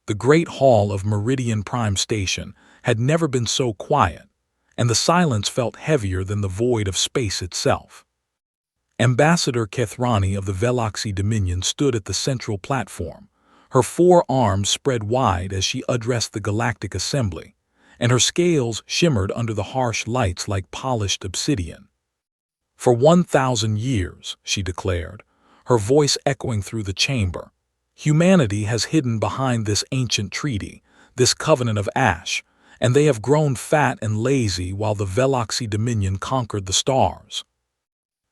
The great hall of Meridian Prime Station had never been so quiet, and the silence felt heavier than the void of space itself. Ambassador Kethrani of the Veloxy Dominion stood at the central platform, her 4 arms spread wide as she addressed the Galactic Assembly, and her scales shimmered under the harsh lights like polished obsidian. "For 1,000 years," she declared, her voice echoing through the chamber, "humanity has hidden behind this ancient treaty, this covenant of ash, and they have grown fat and lazy while the Veloxy Dominion conquered the stars."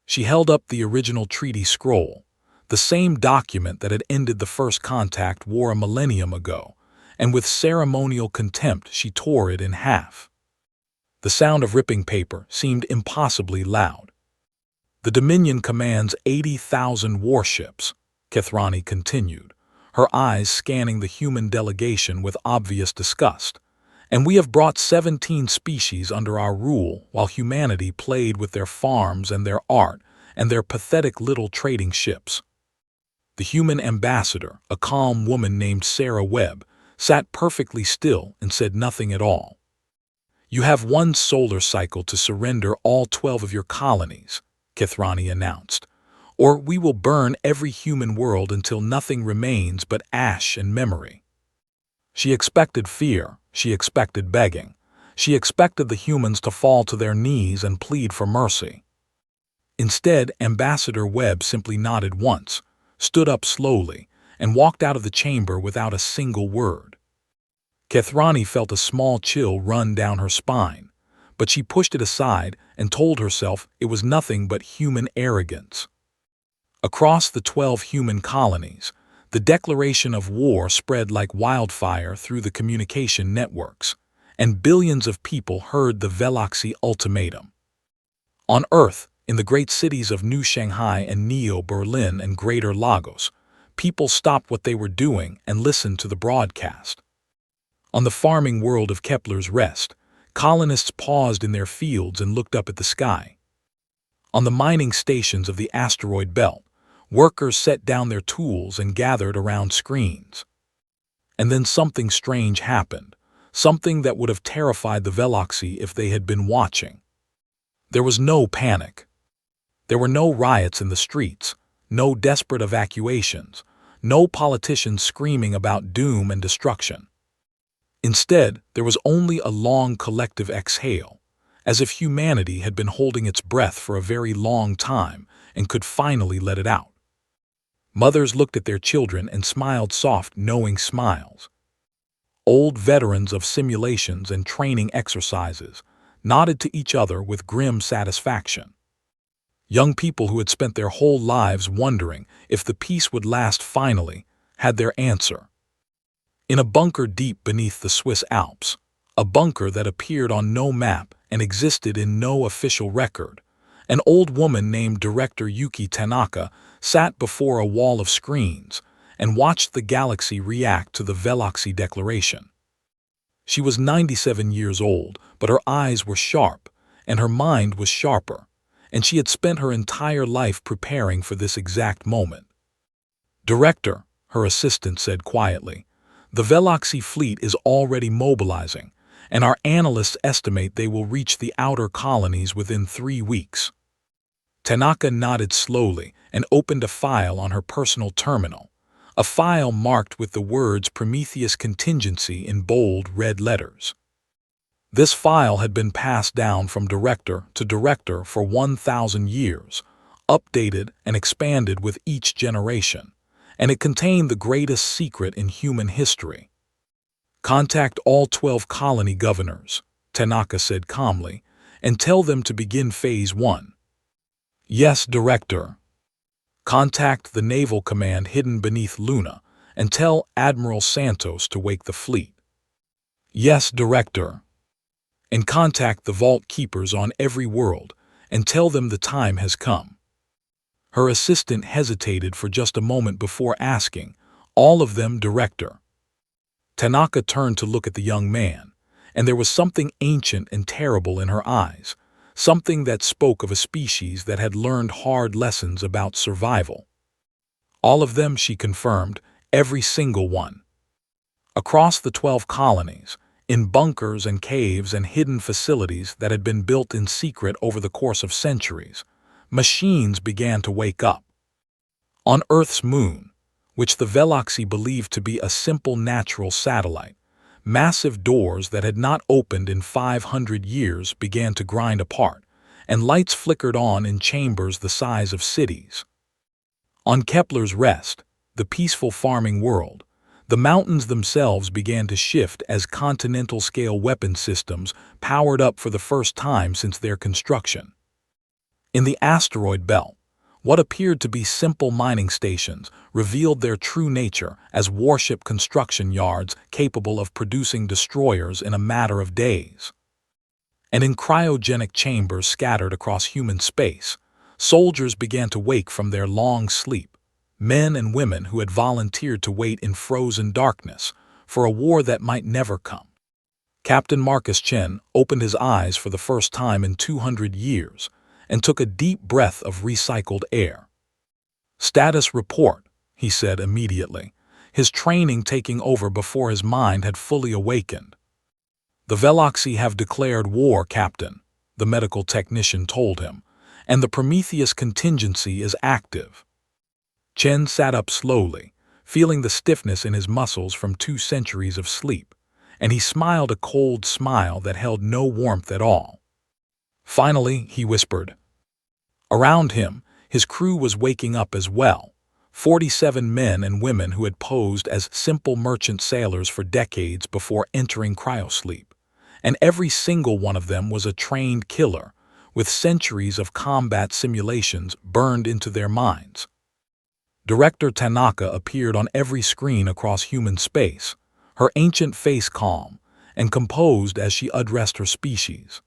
She held up the original treaty scroll, the same document that had ended the First Contact War a millennium ago, and with ceremonial contempt she tore it in half. The sound of ripping paper seemed impossibly loud. "The Dominion commands 80,000 warships," Kethrani continued, her eyes scanning the human delegation with obvious disgust, "and we have brought 17 species under our rule while humanity played with their farms and their art and their pathetic little trading ships." The human ambassador, a calm woman named Sarah Webb, sat perfectly still and said nothing at all. "You have 1 solar cycle to surrender all 12 of your colonies," Kethrani announced, "or we will burn every human world until nothing remains but ash and memory." She expected fear, she expected begging, she expected the humans to fall to their knees and plead for mercy. Instead, Ambassador Webb simply nodded once, stood up slowly, and walked out of the chamber without a single word. Kethrani felt a small chill run down her spine, but she pushed it aside and told herself it was nothing but human arrogance. Across the 12 human colonies, the declaration of war spread like wildfire through the communication networks, and billions of people heard the Veloxy ultimatum. On Earth, in the great cities of New Shanghai and Neo Berlin and Greater Lagos, people stopped what they were doing and listened to the broadcast. On the farming world of Kepler's Rest, colonists paused in their fields and looked up at the sky. On the mining stations of the asteroid belt, workers set down their tools and gathered around screens. And then something strange happened, something that would have terrified the Veloxy if they had been watching. There was no panic. There were no riots in the streets, no desperate evacuations, no politicians screaming about doom and destruction. Instead, there was only a long collective exhale, as if humanity had been holding its breath for a very long time and could finally let it out. Mothers looked at their children and smiled soft, knowing smiles. Old veterans of simulations and training exercises nodded to each other with grim satisfaction. Young people who had spent their whole lives wondering if the peace would last finally had their answer. In a bunker deep beneath the Swiss Alps, a bunker that appeared on no map and existed in no official record, an old woman named Director Yuki Tanaka sat before a wall of screens and watched the galaxy react to the Veloxy Declaration. She was 97 years old, but her eyes were sharp, and her mind was sharper, and she had spent her entire life preparing for this exact moment. "Director," her assistant said quietly, "the Veloxy fleet is already mobilizing, and our analysts estimate they will reach the outer colonies within 3 weeks." Tanaka nodded slowly and opened a file on her personal terminal, a file marked with the words Prometheus Contingency in bold red letters. This file had been passed down from director to director for 1,000 years, updated and expanded with each generation, and it contained the greatest secret in human history. "Contact all 12 colony governors," Tanaka said calmly, "and tell them to begin Phase 1. "Yes, Director." "Contact the naval command hidden beneath Luna and tell Admiral Santos to wake the fleet." "Yes, Director." "And contact the vault keepers on every world and tell them the time has come." Her assistant hesitated for just a moment before asking, "All of them, Director?" Tanaka turned to look at the young man, and there was something ancient and terrible in her eyes, something that spoke of a species that had learned hard lessons about survival. "All of them," she confirmed, "every single one." Across the 12 colonies, in bunkers and caves and hidden facilities that had been built in secret over the course of centuries, machines began to wake up. On Earth's moon, which the Veloxi believed to be a simple natural satellite, massive doors that had not opened in 500 years began to grind apart, and lights flickered on in chambers the size of cities. On Kepler's Rest, the peaceful farming world, the mountains themselves began to shift as continental-scale weapon systems powered up for the first time since their construction. In the asteroid belt, what appeared to be simple mining stations revealed their true nature as warship construction yards capable of producing destroyers in a matter of days. And in cryogenic chambers scattered across human space, soldiers began to wake from their long sleep, men and women who had volunteered to wait in frozen darkness for a war that might never come. Captain Marcus Chen opened his eyes for the first time in 200 years and took a deep breath of recycled air. "Status report," he said immediately, his training taking over before his mind had fully awakened. "The Veloxi have declared war, Captain," the medical technician told him, "and the Prometheus contingency is active." Chen sat up slowly, feeling the stiffness in his muscles from 2 centuries of sleep, and he smiled a cold smile that held no warmth at all. "Finally," he whispered. Around him, his crew was waking up as well, 47 men and women who had posed as simple merchant sailors for decades before entering cryosleep, and every single one of them was a trained killer, with centuries of combat simulations burned into their minds. Director Tanaka appeared on every screen across human space, her ancient face calm and composed as she addressed her species.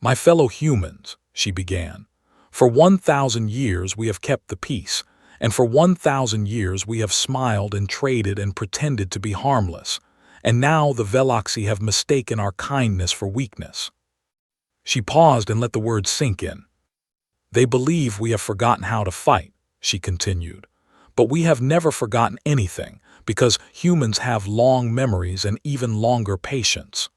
"My fellow humans," she began, "for 1,000 years we have kept the peace, and for 1,000 years we have smiled and traded and pretended to be harmless, and now the Veloxi have mistaken our kindness for weakness." She paused and let the words sink in. "They believe we have forgotten how to fight," she continued, "but we have never forgotten anything, because humans have long memories and even longer patience."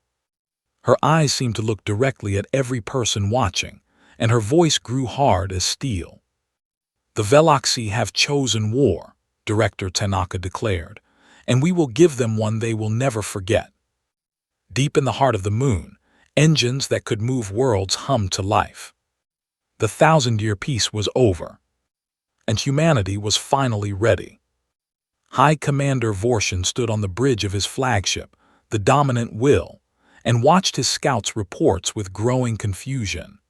Her eyes seemed to look directly at every person watching, and her voice grew hard as steel. "The Veloxi have chosen war," Director Tanaka declared, "and we will give them one they will never forget." Deep in the heart of the moon, engines that could move worlds hummed to life. The 1,000-year peace was over, and humanity was finally ready. High Commander Vorshin stood on the bridge of his flagship, the Dominant Will, and watched his scouts' reports with growing confusion.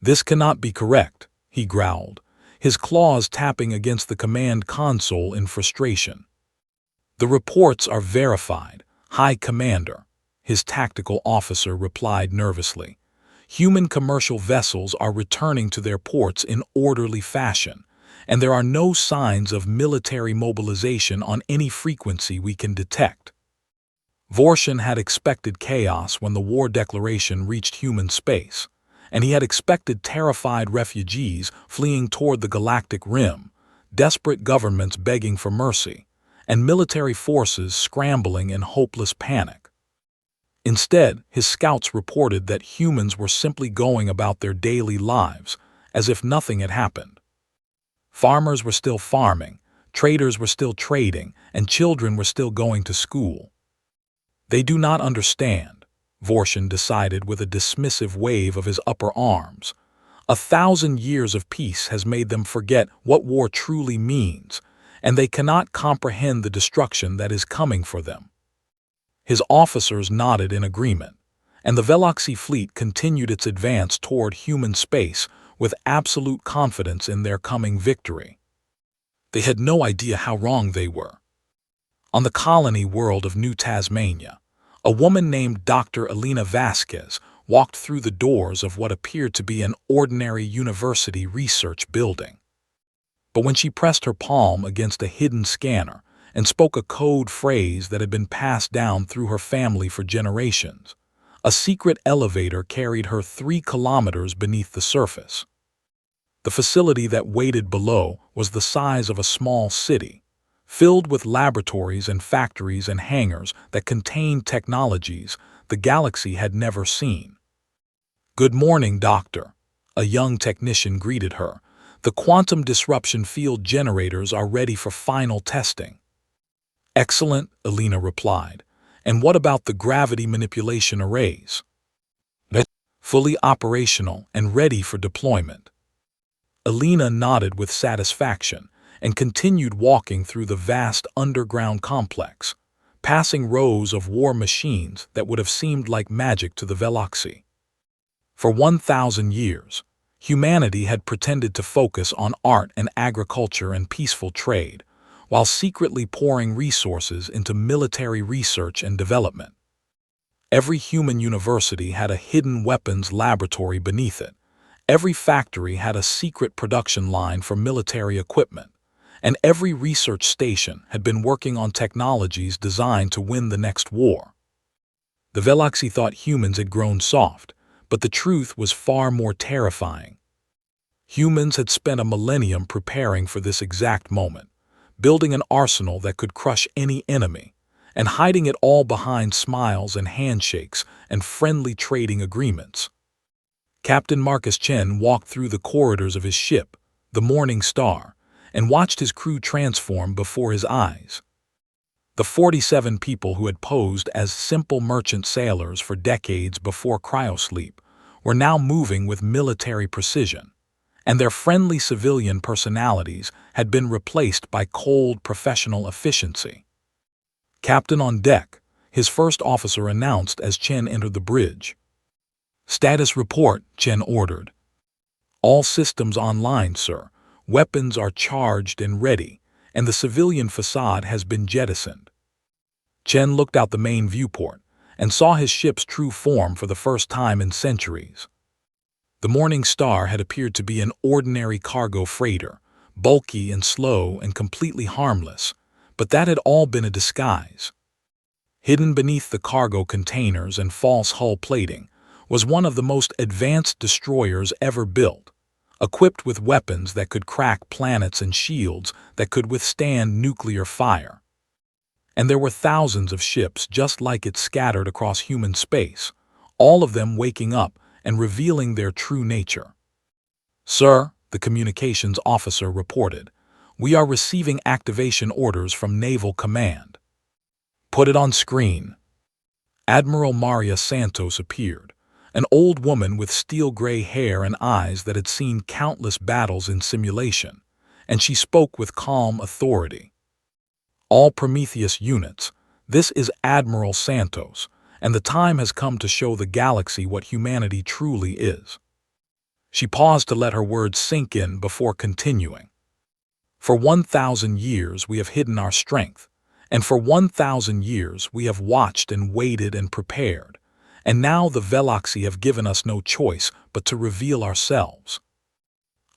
"This cannot be correct," he growled, his claws tapping against the command console in frustration. "The reports are verified, High Commander," his tactical officer replied nervously. "Human commercial vessels are returning to their ports in orderly fashion, and there are no signs of military mobilization on any frequency we can detect." Vorshin had expected chaos when the war declaration reached human space, and he had expected terrified refugees fleeing toward the galactic rim, desperate governments begging for mercy, and military forces scrambling in hopeless panic. Instead, his scouts reported that humans were simply going about their daily lives as if nothing had happened. Farmers were still farming, traders were still trading, and children were still going to school. "They do not understand," Vorshin decided with a dismissive wave of his upper arms. 1,000 years of peace has made them forget what war truly means, and they cannot comprehend the destruction that is coming for them. His officers nodded in agreement, and the Veloxi fleet continued its advance toward human space with absolute confidence in their coming victory. They had no idea how wrong they were. On the colony world of New Tasmania, a woman named Dr. Elena Vasquez walked through the doors of what appeared to be an ordinary university research building. But when she pressed her palm against a hidden scanner and spoke a code phrase that had been passed down through her family for generations, a secret elevator carried her 3 kilometers beneath the surface. The facility that waited below was the size of a small city, filled with laboratories and factories and hangars that contained technologies the galaxy had never seen. "Good morning, Doctor," a young technician greeted her. "The quantum disruption field generators are ready for final testing." "Excellent," Alina replied. "And what about the gravity manipulation arrays?" "They're fully operational and ready for deployment." Alina nodded with satisfaction and continued walking through the vast underground complex, passing rows of war machines that would have seemed like magic to the Veloxi. For 1,000 years, humanity had pretended to focus on art and agriculture and peaceful trade, while secretly pouring resources into military research and development. Every human university had a hidden weapons laboratory beneath it. Every factory had a secret production line for military equipment, and every research station had been working on technologies designed to win the next war. The Veloxi thought humans had grown soft, but the truth was far more terrifying. Humans had spent a millennium preparing for this exact moment, building an arsenal that could crush any enemy, and hiding it all behind smiles and handshakes and friendly trading agreements. Captain Marcus Chen walked through the corridors of his ship, the Morning Star, and watched his crew transform before his eyes. The 47 people who had posed as simple merchant sailors for decades before cryosleep were now moving with military precision, and their friendly civilian personalities had been replaced by cold professional efficiency. "Captain on deck," his first officer announced as Chen entered the bridge. "Status report," Chen ordered. "All systems online, sir. Weapons are charged and ready, and the civilian facade has been jettisoned." Chen looked out the main viewport and saw his ship's true form for the first time in centuries. The Morning Star had appeared to be an ordinary cargo freighter, bulky and slow and completely harmless, but that had all been a disguise. Hidden beneath the cargo containers and false hull plating was one of the most advanced destroyers ever built, equipped with weapons that could crack planets and shields that could withstand nuclear fire. And there were thousands of ships just like it scattered across human space, all of them waking up and revealing their true nature. "Sir," the communications officer reported, "we are receiving activation orders from Naval Command." "Put it on screen." Admiral Maria Santos appeared, an old woman with steel-gray hair and eyes that had seen countless battles in simulation, and she spoke with calm authority. "All Prometheus units, this is Admiral Santos, and the time has come to show the galaxy what humanity truly is." She paused to let her words sink in before continuing. "For 1,000 years we have hidden our strength, and for 1,000 years we have watched and waited and prepared, and now the Veloxi have given us no choice but to reveal ourselves.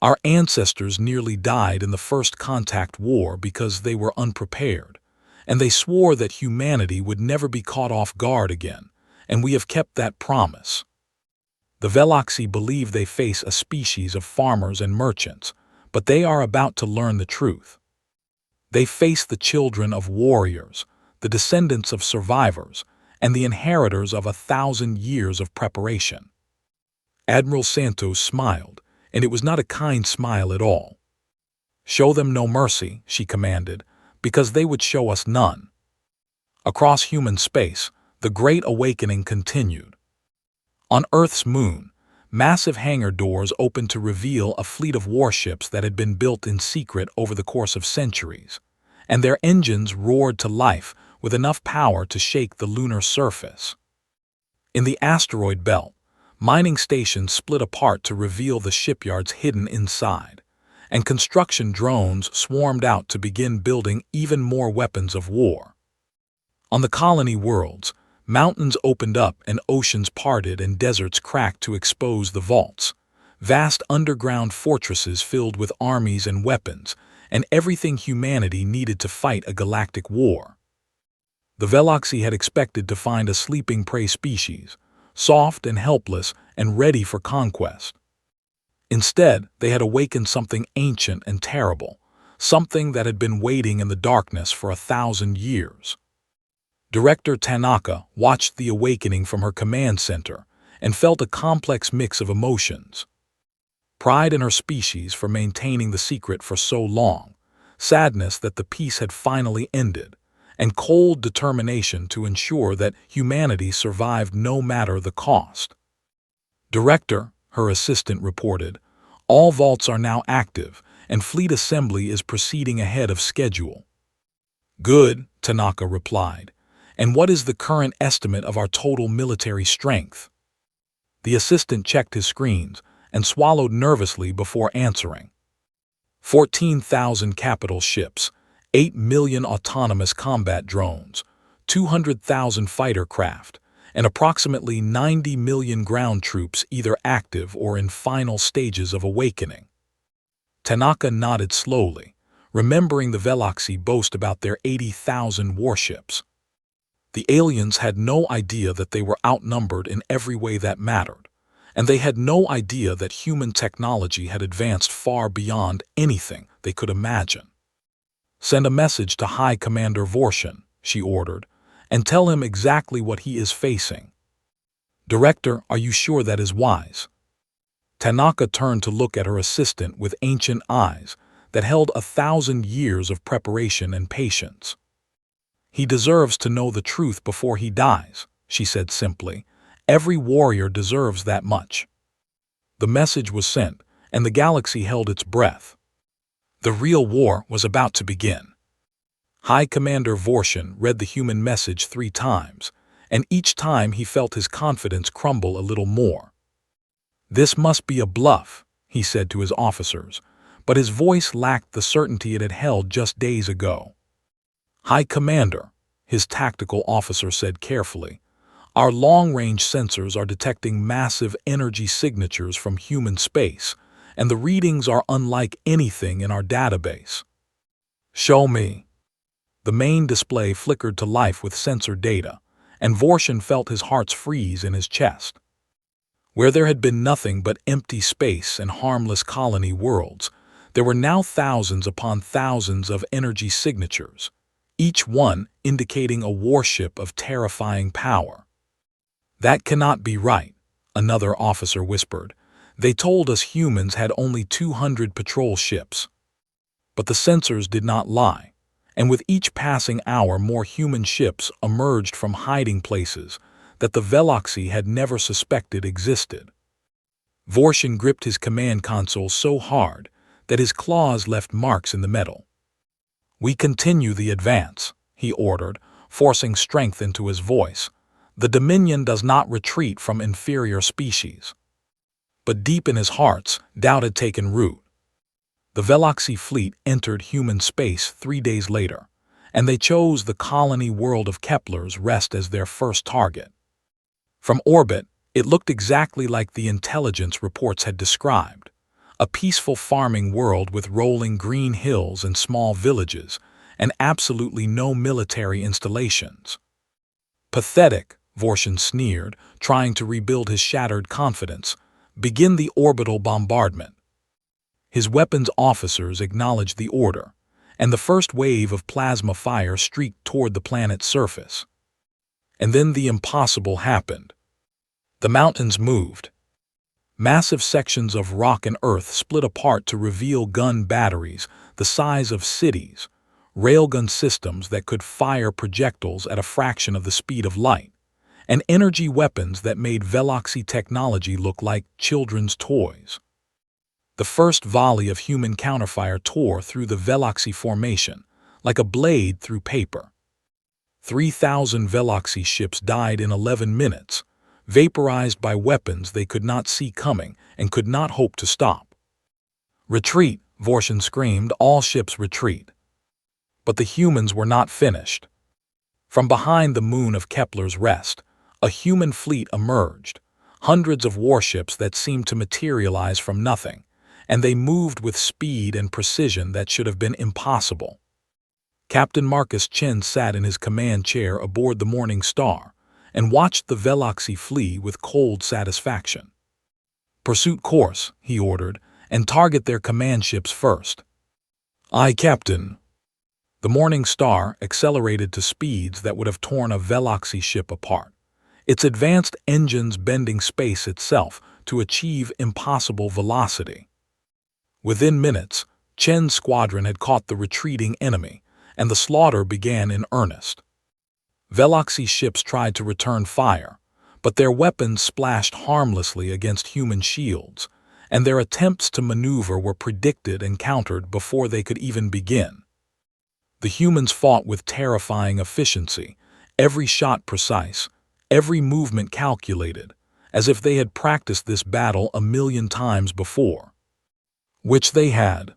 Our ancestors nearly died in the First Contact War because they were unprepared, and they swore that humanity would never be caught off guard again, and we have kept that promise. The Veloxi believe they face a species of farmers and merchants, but they are about to learn the truth. They face the children of warriors, the descendants of survivors, and the inheritors of 1,000 years of preparation." Admiral Santos smiled, and it was not a kind smile at all. "Show them no mercy," she commanded, "because they would show us none." Across human space, the Great Awakening continued. On Earth's moon, massive hangar doors opened to reveal a fleet of warships that had been built in secret over the course of centuries, and their engines roared to life with enough power to shake the lunar surface. In the asteroid belt, mining stations split apart to reveal the shipyards hidden inside, and construction drones swarmed out to begin building even more weapons of war. On the colony worlds, mountains opened up and oceans parted and deserts cracked to expose the vaults, vast underground fortresses filled with armies and weapons, and everything humanity needed to fight a galactic war. The Veloxi had expected to find a sleeping prey species, soft and helpless and ready for conquest. Instead, they had awakened something ancient and terrible, something that had been waiting in the darkness for 1,000 years. Director Tanaka watched the awakening from her command center and felt a complex mix of emotions. Pride in her species for maintaining the secret for so long, sadness that the peace had finally ended, and cold determination to ensure that humanity survived no matter the cost. Director, her assistant reported, all vaults are now active, and fleet assembly is proceeding ahead of schedule. Good, Tanaka replied. And what is the current estimate of our total military strength? The assistant checked his screens and swallowed nervously before answering. 14,000 capital ships, 8 million autonomous combat drones, 200,000 fighter craft, and approximately 90 million ground troops either active or in final stages of awakening. Tanaka nodded slowly, remembering the Veloxi boast about their 80,000 warships. The aliens had no idea that they were outnumbered in every way that mattered, and they had no idea that human technology had advanced far beyond anything they could imagine. Send a message to High Commander Vorshin, she ordered, and tell him exactly what he is facing. Director, are you sure that is wise? Tanaka turned to look at her assistant with ancient eyes that held 1,000 years of preparation and patience. He deserves to know the truth before he dies, she said simply. Every warrior deserves that much. The message was sent, and the galaxy held its breath. The real war was about to begin. High Commander Vorshin read the human message 3 times, and each time he felt his confidence crumble a little more. This must be a bluff, he said to his officers, but his voice lacked the certainty it had held just days ago. High Commander, his tactical officer said carefully, our long-range sensors are detecting massive energy signatures from human space, and the readings are unlike anything in our database. Show me. The main display flickered to life with sensor data, and Vorshin felt his heart freeze in his chest. Where there had been nothing but empty space and harmless colony worlds, there were now thousands upon thousands of energy signatures, each one indicating a warship of terrifying power. That cannot be right, another officer whispered. They told us humans had only 200 patrol ships. But the sensors did not lie, and with each passing hour more human ships emerged from hiding places that the Veloxi had never suspected existed. Vorshin gripped his command console so hard that his claws left marks in the metal. We continue the advance, he ordered, forcing strength into his voice. The Dominion does not retreat from inferior species. But deep in his hearts, doubt had taken root. The Veloxi fleet entered human space 3 days later, and they chose the colony world of Kepler's Rest as their first target. From orbit, it looked exactly like the intelligence reports had described. A peaceful farming world with rolling green hills and small villages, and absolutely no military installations. Pathetic, Vorshin sneered, trying to rebuild his shattered confidence. Begin the orbital bombardment. His weapons officers acknowledged the order, and the first wave of plasma fire streaked toward the planet's surface. And then the impossible happened. The mountains moved. Massive sections of rock and earth split apart to reveal gun batteries the size of cities, railgun systems that could fire projectiles at a fraction of the speed of light, and energy weapons that made Veloxi technology look like children's toys. The first volley of human counterfire tore through the Veloxi formation, like a blade through paper. 3,000 Veloxi ships died in 11 minutes, vaporized by weapons they could not see coming and could not hope to stop. Retreat, Vorshin screamed, all ships retreat. But the humans were not finished. From behind the moon of Kepler's Rest, a human fleet emerged, hundreds of warships that seemed to materialize from nothing, and they moved with speed and precision that should have been impossible. Captain Marcus Chen sat in his command chair aboard the Morning Star and watched the Veloxi flee with cold satisfaction. Pursuit course, he ordered, and target their command ships first. Aye, Captain. The Morning Star accelerated to speeds that would have torn a Veloxy ship apart, its advanced engines bending space itself to achieve impossible velocity. Within minutes, Chen's squadron had caught the retreating enemy, and the slaughter began in earnest. Veloxy ships tried to return fire, but their weapons splashed harmlessly against human shields, and their attempts to maneuver were predicted and countered before they could even begin. The humans fought with terrifying efficiency, every shot precise, every movement calculated, as if they had practiced this battle 1,000,000 times before. Which they had.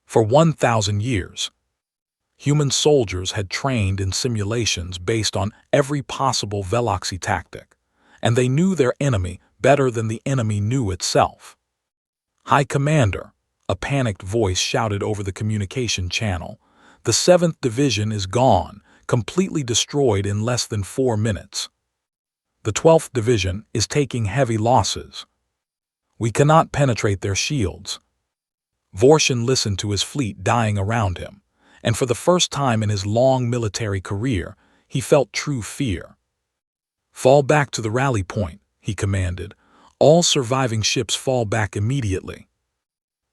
For 1,000 years. Human soldiers had trained in simulations based on every possible Veloxy tactic, and they knew their enemy better than the enemy knew itself. "High Commander," a panicked voice shouted over the communication channel, "the 7th Division is gone, completely destroyed in less than 4 minutes. The 12th Division is taking heavy losses. We cannot penetrate their shields." Vorshin listened to his fleet dying around him, and for the first time in his long military career, he felt true fear. "Fall back to the rally point," he commanded. "All surviving ships fall back immediately."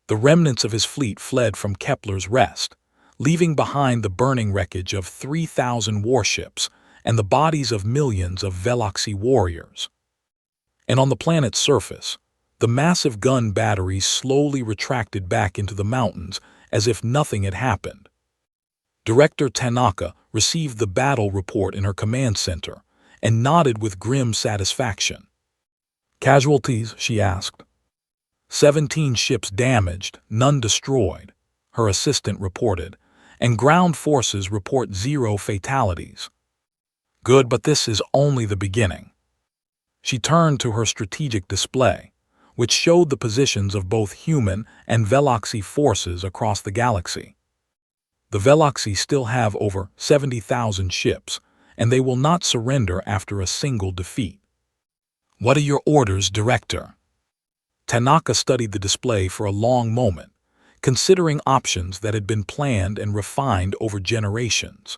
The remnants of his fleet fled from Kepler's Rest, leaving behind the burning wreckage of 3,000 warships and the bodies of millions of Veloxy warriors. And on the planet's surface, the massive gun batteries slowly retracted back into the mountains as if nothing had happened. Director Tanaka received the battle report in her command center and nodded with grim satisfaction. "Casualties?" she asked. 17 ships damaged, none destroyed," her assistant reported, "and ground forces report 0 fatalities." "Good, but this is only the beginning." She turned to her strategic display, which showed the positions of both human and Veloxy forces across the galaxy. The Veloxy still have over 70,000 ships, and they will not surrender after a single defeat. "What are your orders, Director?" Tanaka studied the display for a long moment, considering options that had been planned and refined over generations.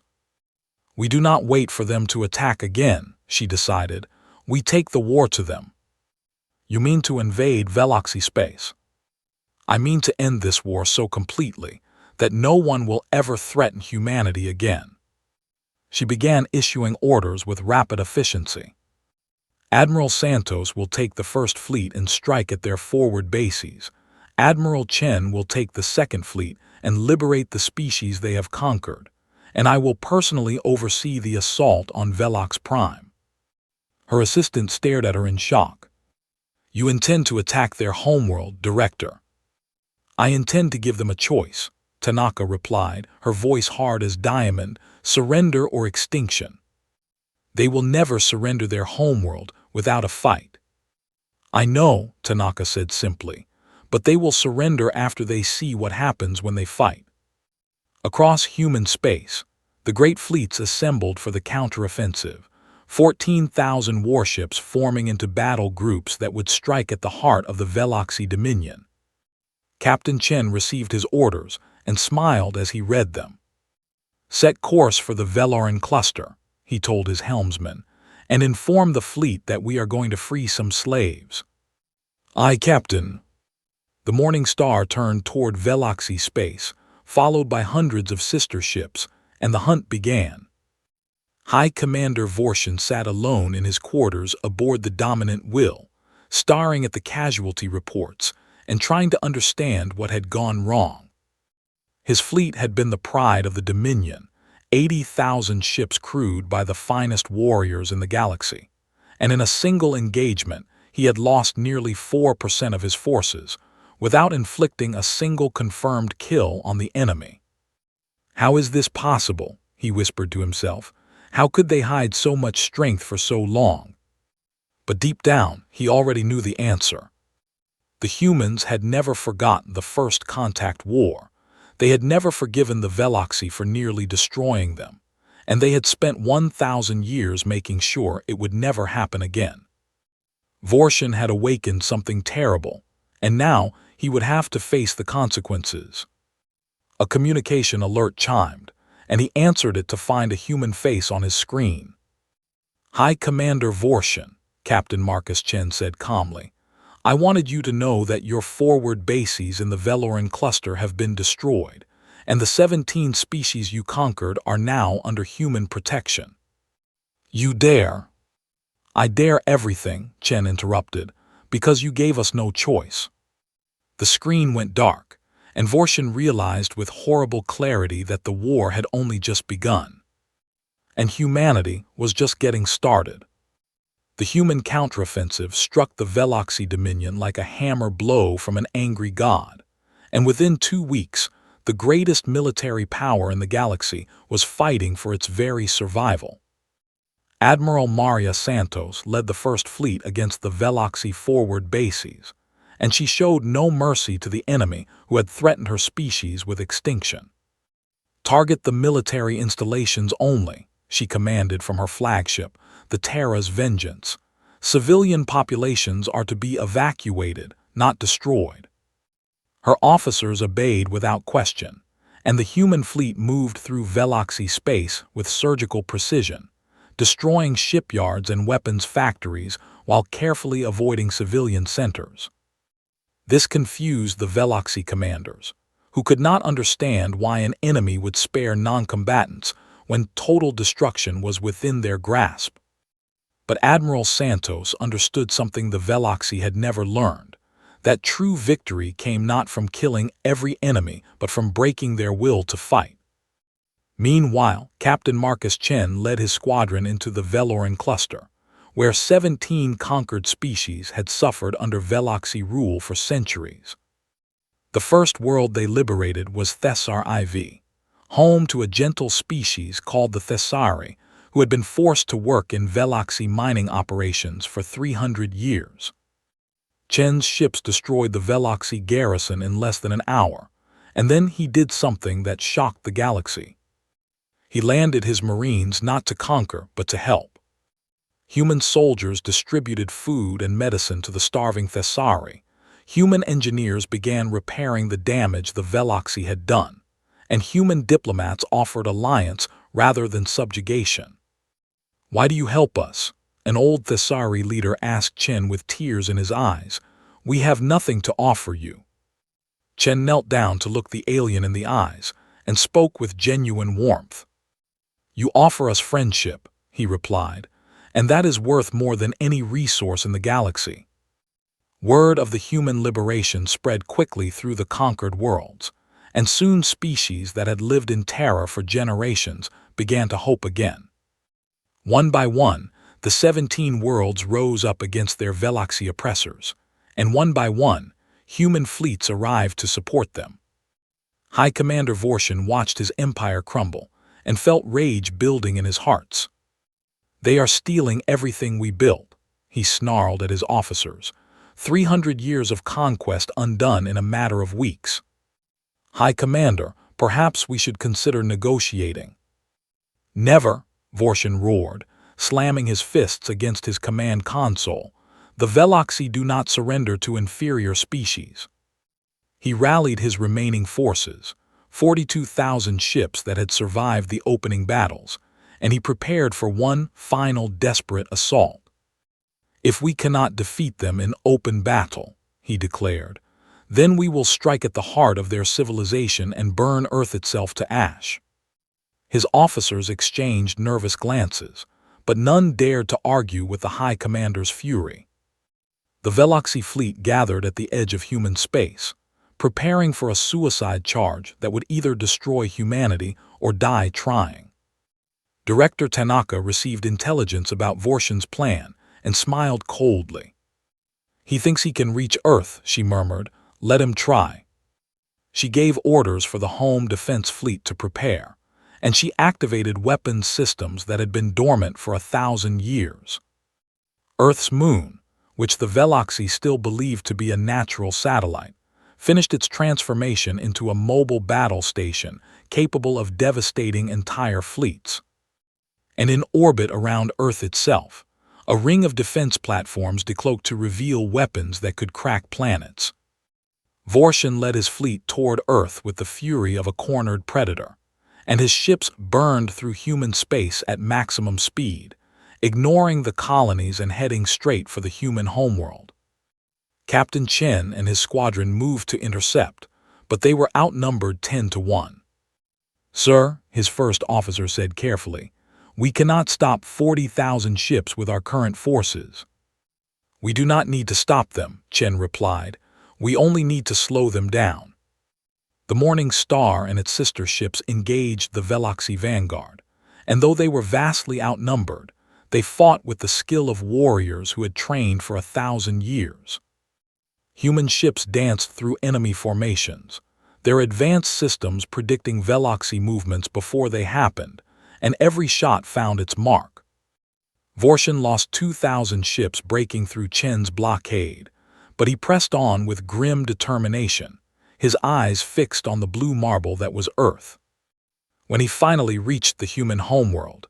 "We do not wait for them to attack again," she decided. "We take the war to them." "You mean to invade Veloxy space?" "I mean to end this war so completely that no one will ever threaten humanity again." She began issuing orders with rapid efficiency. "Admiral Santos will take the First Fleet and strike at their forward bases. Admiral Chen will take the Second Fleet and liberate the species they have conquered, and I will personally oversee the assault on Velox Prime." Her assistant stared at her in shock. "You intend to attack their homeworld, Director?" "I intend to give them a choice," Tanaka replied, her voice hard as diamond, "surrender or extinction. They will never surrender their homeworld without a fight." "I know," Tanaka said simply, "but they will surrender after they see what happens when they fight." Across human space, the great fleets assembled for the counteroffensive, 14,000 warships forming into battle groups that would strike at the heart of the Veloxy Dominion. Captain Chen received his orders and smiled as he read them. "Set course for the Veloran cluster," he told his helmsman, "and inform the fleet that we are going to free some slaves." "Aye, Captain." The Morning Star turned toward Veloxy space, followed by hundreds of sister ships, and the hunt began. High Commander Vorshin sat alone in his quarters aboard the Dominant Will, staring at the casualty reports and trying to understand what had gone wrong. His fleet had been the pride of the Dominion, 80,000 ships crewed by the finest warriors in the galaxy, and in a single engagement he had lost nearly 4% of his forces, without inflicting a single confirmed kill on the enemy. "How is this possible?" he whispered to himself. "How could they hide so much strength for so long?" But deep down, he already knew the answer. The humans had never forgotten the First Contact War. They had never forgiven the Veloxy for nearly destroying them, and they had spent 1,000 years making sure it would never happen again. Vorshin had awakened something terrible, and now he would have to face the consequences. A communication alert chimed, and he answered it to find a human face on his screen. "Hi, Commander Vorshin," Captain Marcus Chen said calmly. "I wanted you to know that your forward bases in the Veloran cluster have been destroyed, and the 17 species you conquered are now under human protection." "You dare?" "I dare everything," Chen interrupted, "because you gave us no choice." The screen went dark, and Vorshin realized with horrible clarity that the war had only just begun. And humanity was just getting started. The human counteroffensive struck the Veloxy Dominion like a hammer blow from an angry god, and within 2 weeks, the greatest military power in the galaxy was fighting for its very survival. Admiral Maria Santos led the first fleet against the Veloxy forward bases, and she showed no mercy to the enemy who had threatened her species with extinction. "Target the military installations only," she commanded from her flagship, the Terra's Vengeance. "Civilian populations are to be evacuated, not destroyed." Her officers obeyed without question, and the human fleet moved through Veloxy space with surgical precision, destroying shipyards and weapons factories while carefully avoiding civilian centers. This confused the Veloxy commanders, who could not understand why an enemy would spare non-combatants when total destruction was within their grasp. But Admiral Santos understood something the Veloxy had never learned, that true victory came not from killing every enemy but from breaking their will to fight. Meanwhile, Captain Marcus Chen led his squadron into the Veloran cluster, where 17 conquered species had suffered under Veloxy rule for centuries. The first world they liberated was Thessar IV, home to a gentle species called the Thessari, who had been forced to work in Veloxy mining operations for 300 years. Chen's ships destroyed the Veloxy garrison in less than an hour, and then he did something that shocked the galaxy. He landed his marines not to conquer but to help. Human soldiers distributed food and medicine to the starving Thessari. Human engineers began repairing the damage the Veloxy had done, and human diplomats offered alliance rather than subjugation. "Why do you help us?" an old Thessari leader asked Chen with tears in his eyes. "We have nothing to offer you." Chen knelt down to look the alien in the eyes and spoke with genuine warmth. "You offer us friendship," he replied, "and that is worth more than any resource in the galaxy." Word of the human liberation spread quickly through the conquered worlds, and soon species that had lived in terror for generations began to hope again. One by one, the 17 worlds rose up against their Veloxy oppressors, and one by one, human fleets arrived to support them. High Commander Vorshin watched his empire crumble and felt rage building in his hearts. "They are stealing everything we built," he snarled at his officers. 300 years of conquest undone in a matter of weeks. "High Commander, perhaps we should consider negotiating." "Never," Vorshin roared, slamming his fists against his command console. "The Veloxy do not surrender to inferior species." He rallied his remaining forces, 42,000 ships that had survived the opening battles, and he prepared for one final desperate assault. "If we cannot defeat them in open battle," he declared, "then we will strike at the heart of their civilization and burn Earth itself to ash." His officers exchanged nervous glances, but none dared to argue with the High Commander's fury. The Veloxy fleet gathered at the edge of human space, preparing for a suicide charge that would either destroy humanity or die trying. Director Tanaka received intelligence about Vorshin's plan and smiled coldly. "He thinks he can reach Earth," she murmured. "Let him try." She gave orders for the home defense fleet to prepare, and she activated weapons systems that had been dormant for 1,000 years. Earth's moon, which the Veloxy still believed to be a natural satellite, finished its transformation into a mobile battle station capable of devastating entire fleets. And in orbit around Earth itself, a ring of defense platforms decloaked to reveal weapons that could crack planets. Vorshin led his fleet toward Earth with the fury of a cornered predator, and his ships burned through human space at maximum speed, ignoring the colonies and heading straight for the human homeworld. Captain Chen and his squadron moved to intercept, but they were outnumbered 10-1. "Sir," his first officer said carefully, "we cannot stop 40,000 ships with our current forces." "We do not need to stop them," Chen replied. "We only need to slow them down." The Morning Star and its sister ships engaged the Veloxy vanguard, and though they were vastly outnumbered, they fought with the skill of warriors who had trained for 1,000 years. Human ships danced through enemy formations, their advanced systems predicting Veloxy movements before they happened, and every shot found its mark. Vorshin lost 2,000 ships breaking through Chen's blockade, but he pressed on with grim determination, his eyes fixed on the blue marble that was Earth. When he finally reached the human homeworld,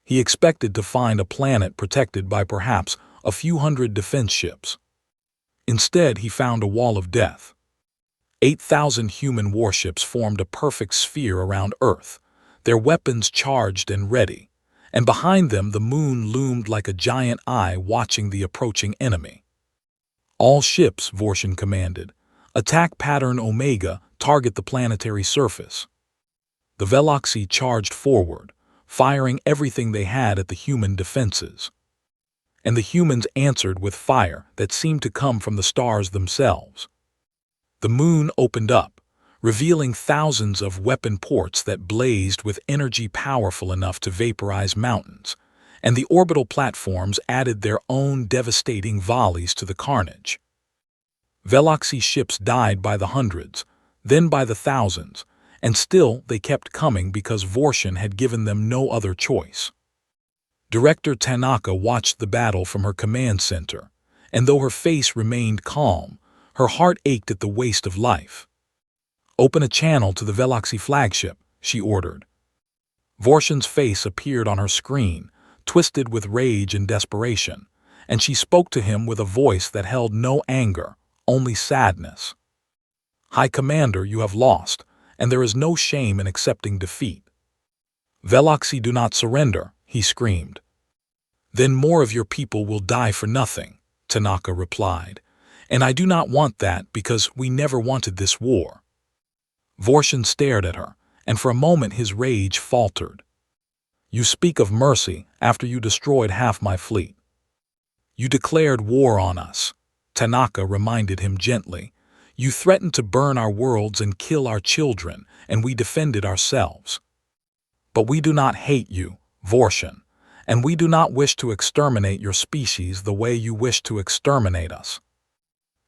he expected to find a planet protected by perhaps a few hundred defense ships. Instead, he found a wall of death. 8,000 human warships formed a perfect sphere around Earth, their weapons charged and ready, and behind them the moon loomed like a giant eye watching the approaching enemy. "All ships," Vorshin commanded, "attack pattern Omega, target the planetary surface." The Veloxy charged forward, firing everything they had at the human defenses. And the humans answered with fire that seemed to come from the stars themselves. The moon opened up, revealing thousands of weapon ports that blazed with energy powerful enough to vaporize mountains, and the orbital platforms added their own devastating volleys to the carnage. Veloxy ships died by the hundreds, then by the thousands, and still they kept coming because Vorshin had given them no other choice. Director Tanaka watched the battle from her command center, and though her face remained calm, her heart ached at the waste of life. "Open a channel to the Veloxy flagship," she ordered. Vorshin's face appeared on her screen, twisted with rage and desperation, and she spoke to him with a voice that held no anger, only sadness. "High Commander, you have lost, and there is no shame in accepting defeat." "Veloxy do not surrender," he screamed. "Then more of your people will die for nothing," Tanaka replied, "and I do not want that because we never wanted this war." Vorshin stared at her, and for a moment his rage faltered. "You speak of mercy after you destroyed half my fleet." "You declared war on us," Tanaka reminded him gently. "You threatened to burn our worlds and kill our children, and we defended ourselves. But we do not hate you, Vorshin, and we do not wish to exterminate your species the way you wish to exterminate us."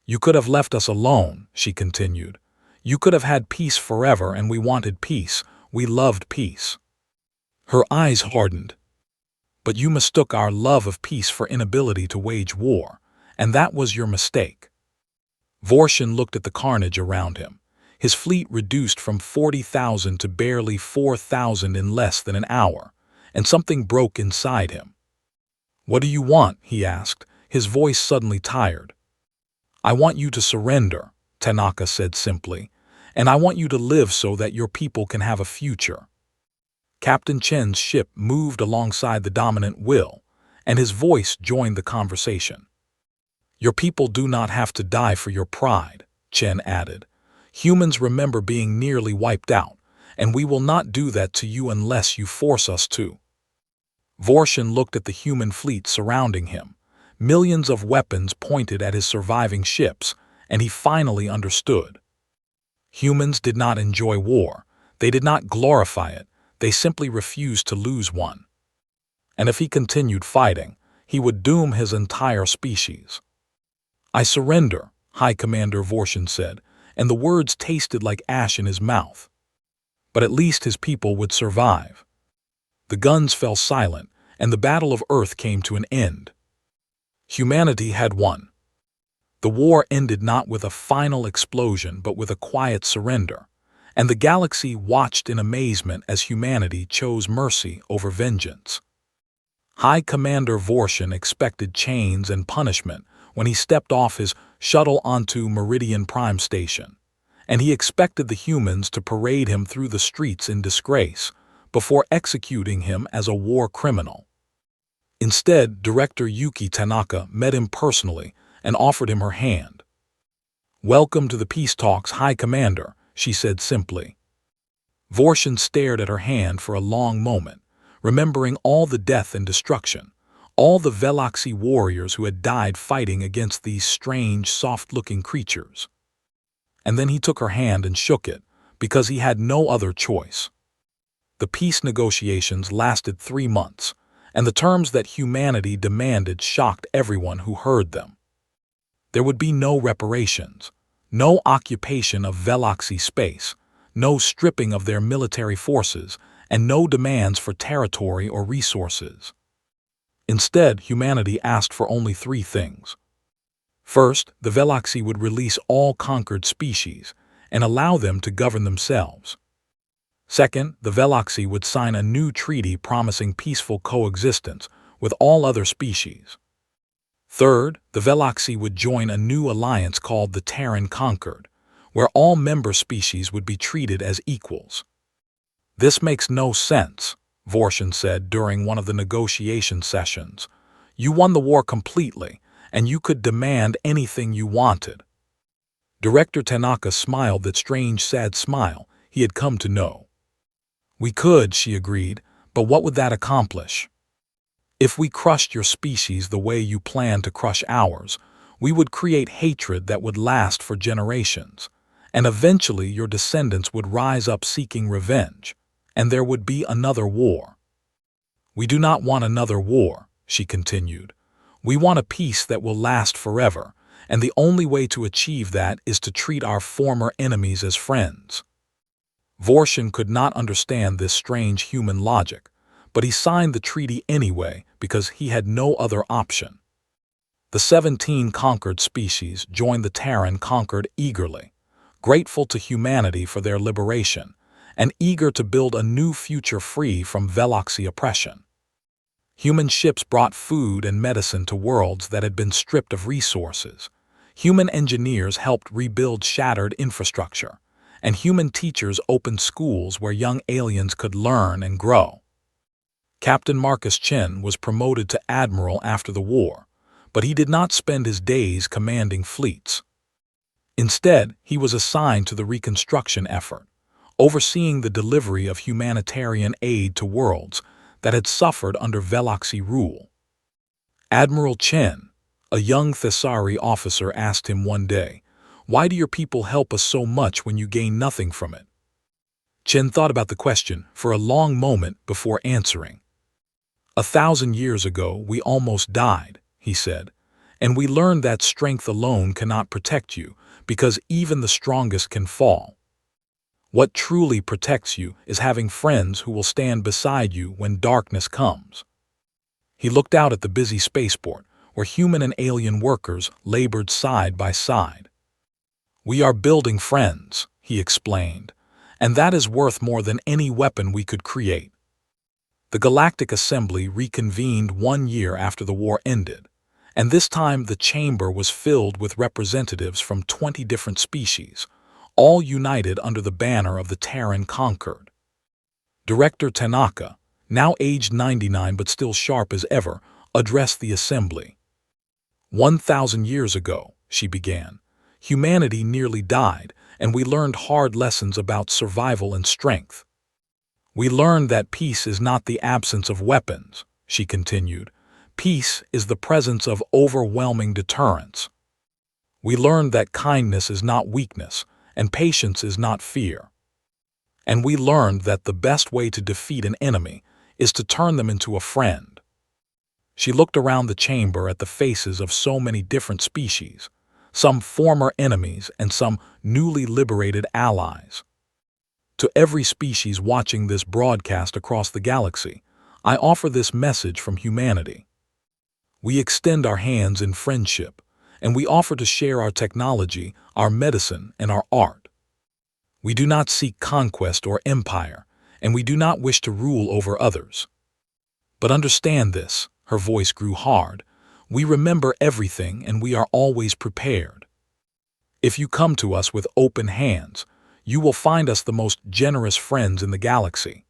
"You could have left us alone," she continued. "You could have had peace forever, and we wanted peace. We loved peace." Her eyes hardened. "But you mistook our love of peace for inability to wage war, and that was your mistake." Vorshin looked at the carnage around him, his fleet reduced from 40,000 to barely 4,000 in less than an hour, and something broke inside him. "What do you want?" he asked, his voice suddenly tired. "I want you to surrender," Tanaka said simply, "and I want you to live so that your people can have a future." Captain Chen's ship moved alongside the dominant will, and his voice joined the conversation. "Your people do not have to die for your pride," Chen added. "Humans remember being nearly wiped out, and we will not do that to you unless you force us to." Vorshin looked at the human fleet surrounding him, millions of weapons pointed at his surviving ships, and he finally understood. Humans did not enjoy war, they did not glorify it, they simply refused to lose one. And if he continued fighting, he would doom his entire species. "I surrender," High Commander Vorshin said, and the words tasted like ash in his mouth. But at least his people would survive. The guns fell silent, and the Battle of Earth came to an end. Humanity had won. The war ended not with a final explosion but with a quiet surrender, and the galaxy watched in amazement as humanity chose mercy over vengeance. High Commander Vorshin expected chains and punishment when he stepped off his shuttle onto Meridian Prime Station, and he expected the humans to parade him through the streets in disgrace before executing him as a war criminal. Instead, Director Yuki Tanaka met him personally and offered him her hand. "Welcome to the peace talks, High Commander," she said simply. Vorshin stared at her hand for a long moment, remembering all the death and destruction, all the Veloxy warriors who had died fighting against these strange, soft-looking creatures. And then he took her hand and shook it, because he had no other choice. The peace negotiations lasted 3 months, and the terms that humanity demanded shocked everyone who heard them. There would be no reparations, no occupation of Veloxy space, no stripping of their military forces, and no demands for territory or resources. Instead, humanity asked for only 3 things. First, the Veloxy would release all conquered species and allow them to govern themselves. Second, the Veloxy would sign a new treaty promising peaceful coexistence with all other species. Third, the Veloxy would join a new alliance called the Terran Conquered, where all member species would be treated as equals. "This makes no sense," Vorshin said during one of the negotiation sessions. "You won the war completely, and you could demand anything you wanted." Director Tanaka smiled that strange, sad smile he had come to know. "We could," she agreed, "but what would that accomplish? If we crushed your species the way you plan to crush ours, we would create hatred that would last for generations, and eventually your descendants would rise up seeking revenge, and there would be another war." "We do not want another war," she continued. "We want a peace that will last forever, and the only way to achieve that is to treat our former enemies as friends." Vorshin could not understand this strange human logic, but he signed the treaty anyway because he had no other option. The 17 conquered species joined the Terran Conquered eagerly, grateful to humanity for their liberation, and eager to build a new future free from Veloxy oppression. Human ships brought food and medicine to worlds that had been stripped of resources. Human engineers helped rebuild shattered infrastructure, and human teachers opened schools where young aliens could learn and grow. Captain Marcus Chen was promoted to admiral after the war, but he did not spend his days commanding fleets. Instead, he was assigned to the reconstruction effort, overseeing the delivery of humanitarian aid to worlds that had suffered under Veloxy rule. Admiral Chen, a young Thessari officer, asked him one day, "Why do your people help us so much when you gain nothing from it?" Chen thought about the question for a long moment before answering. "1,000 years ago, we almost died," he said, "and we learned that strength alone cannot protect you because even the strongest can fall. What truly protects you is having friends who will stand beside you when darkness comes." He looked out at the busy spaceport, where human and alien workers labored side by side. "We are building friends," he explained, "and that is worth more than any weapon we could create." The Galactic Assembly reconvened 1 year after the war ended, and this time the chamber was filled with representatives from 20 different species, all united under the banner of the Terran Conquered. Director Tanaka, now aged 99 but still sharp as ever, addressed the assembly. 1,000 years ago," she began, "humanity nearly died, and we learned hard lessons about survival and strength. We learned that peace is not the absence of weapons," she continued. "Peace is the presence of overwhelming deterrence. We learned that kindness is not weakness, and patience is not fear. And we learned that the best way to defeat an enemy is to turn them into a friend." She looked around the chamber at the faces of so many different species, some former enemies and some newly liberated allies. "To every species watching this broadcast across the galaxy, I offer this message from humanity. We extend our hands in friendship, and we offer to share our technology, our medicine, and our art. We do not seek conquest or empire, and we do not wish to rule over others. But understand this," her voice grew hard, We remember everything and we are always prepared. If you come to us with open hands, you will find us the most generous friends in the galaxy.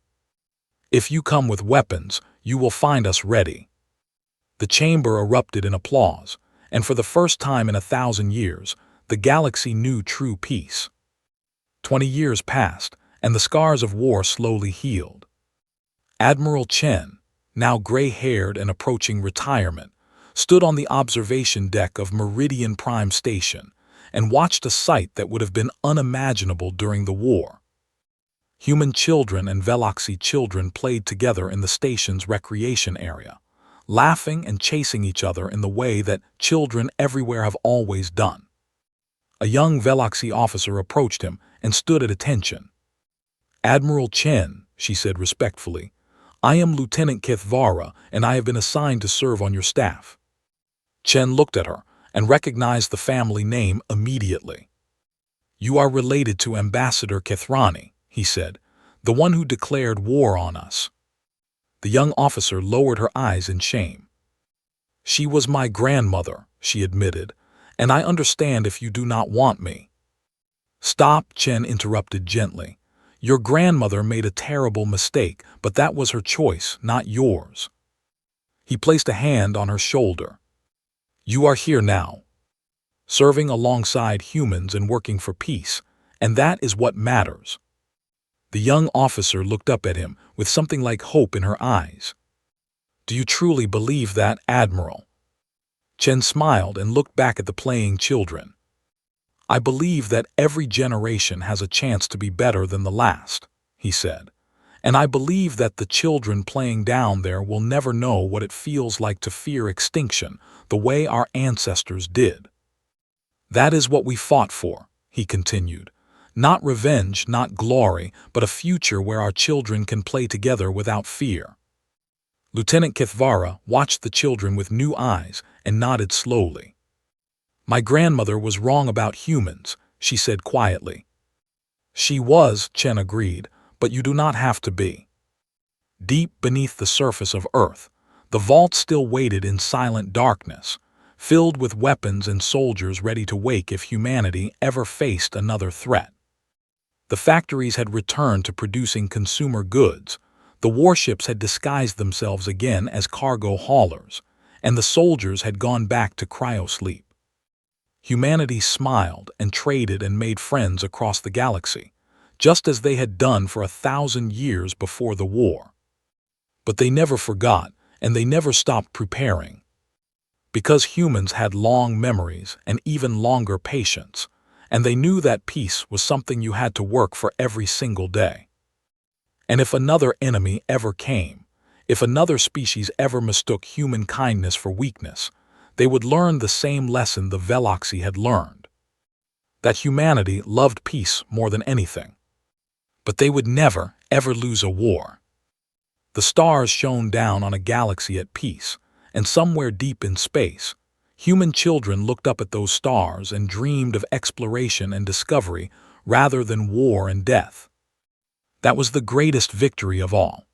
If you come with weapons, you will find us ready." The chamber erupted in applause, and for the first time in 1,000 years, the galaxy knew true peace. 20 years passed, and the scars of war slowly healed. Admiral Chen, now gray-haired and approaching retirement, stood on the observation deck of Meridian Prime Station and watched a sight that would have been unimaginable during the war. Human children and Veloxy children played together in the station's recreation area, laughing and chasing each other in the way that children everywhere have always done. A young Veloxy officer approached him and stood at attention. "Admiral Chen," she said respectfully, "I am Lieutenant Kithvara, and I have been assigned to serve on your staff." Chen looked at her and recognized the family name immediately. "You are related to Ambassador Kithrani," he said, "the one who declared war on us." The young officer lowered her eyes in shame. "She was my grandmother," she admitted, "and I understand if you do not want me." "Stop," Chen interrupted gently. "Your grandmother made a terrible mistake, but that was her choice, not yours." He placed a hand on her shoulder. "You are here now, serving alongside humans and working for peace, and that is what matters." The young officer looked up at him with something like hope in her eyes. "Do you truly believe that, Admiral?" Chen smiled and looked back at the playing children. "I believe that every generation has a chance to be better than the last," he said. "And I believe that the children playing down there will never know what it feels like to fear extinction the way our ancestors did. That is what we fought for," he continued. "Not revenge, not glory, but a future where our children can play together without fear." Lieutenant Kithvara watched the children with new eyes and nodded slowly. "My grandmother was wrong about humans," she said quietly. "She was," Chen agreed, "but you do not have to be." Deep beneath the surface of Earth, the vault still waited in silent darkness, filled with weapons and soldiers ready to wake if humanity ever faced another threat. The factories had returned to producing consumer goods, the warships had disguised themselves again as cargo haulers, and the soldiers had gone back to cryosleep. Humanity smiled and traded and made friends across the galaxy, just as they had done for 1,000 years before the war. But they never forgot, and they never stopped preparing. Because humans had long memories and even longer patience, and they knew that peace was something you had to work for every single day. And if another enemy ever came, if another species ever mistook human kindness for weakness, they would learn the same lesson the Veloxy had learned: that humanity loved peace more than anything. But they would never, ever lose a war. The stars shone down on a galaxy at peace, and somewhere deep in space, human children looked up at those stars and dreamed of exploration and discovery rather than war and death. That was the greatest victory of all.